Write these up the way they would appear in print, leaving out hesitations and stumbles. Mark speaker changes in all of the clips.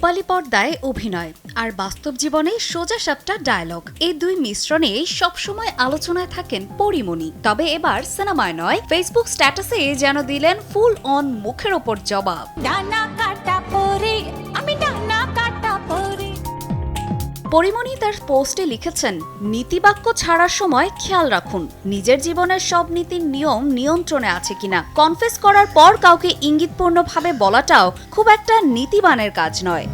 Speaker 1: রূপালী পর্দায় অভিনয় আর বাস্তব জীবনে সোজাসাপটা ডায়লগ, এই দুই মিশ্রণে সবসময় আলোচনায় থাকেন পরীমণি। তবে এবার সিনেমায় নয়, ফেসবুক স্ট্যাটাসে যেন দিলেন ফুল অন মুখের ওপর জবাব। পরীমণি তার পোস্টে লিখেছেন, নীতিবাক্য ছাড়ার সময় খেয়াল রাখুন নিজের জীবনের সব নীতির নিয়ম নিয়ন্ত্রণে আছে কিনা। কনফেস করার পর কাউকে ইঙ্গিতপূর্ণভাবে বলাটাও খুব একটা নীতিবানের কাজ নয়।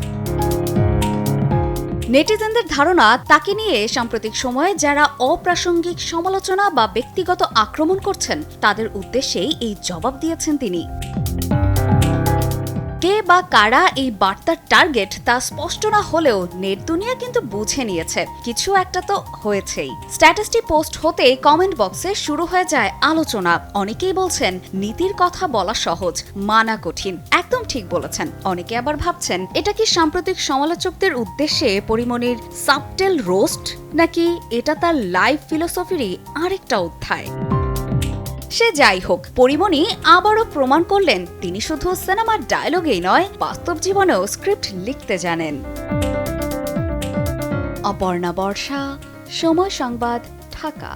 Speaker 1: নেটিজেনদের ধারণা, তাকে নিয়ে সাম্প্রতিক সময়ে যারা অপ্রাসঙ্গিক সমালোচনা বা ব্যক্তিগত আক্রমণ করছেন তাদের উদ্দেশ্যেই এই জবাব দিয়েছেন তিনি। কে বা কারা এই বার্তার টার্গেট তা স্পষ্ট না হলেও নেট দুনিয়া কিন্তু বুঝে নিয়েছে কিছু একটা তো হয়েছেই। স্ট্যাটাসটি পোস্ট হতে কমেন্ট বক্সে শুরু হয়ে যায় আলোচনা। অনেকেই বলছেন নীতির কথা বলা সহজ, মানা কঠিন। একদম ঠিক বলেছেন। অনেকে আবার ভাবছেন এটা কি সাম্প্রতিক সমালোচকদের উদ্দেশ্যে পরীমণির সাবটেল রোস্ট, নাকি এটা তার লাইফ ফিলোসফিরই আরেকটা অধ্যায়। সে যাই হোক, পরীমণি আবারও প্রমাণ করলেন তিনি শুধু সিনেমার ডায়লগেই নয়, বাস্তব জীবনেও স্ক্রিপ্ট লিখতে জানেন। অপর্ণা বর্ষা, সময় সংবাদ, ঢাকা।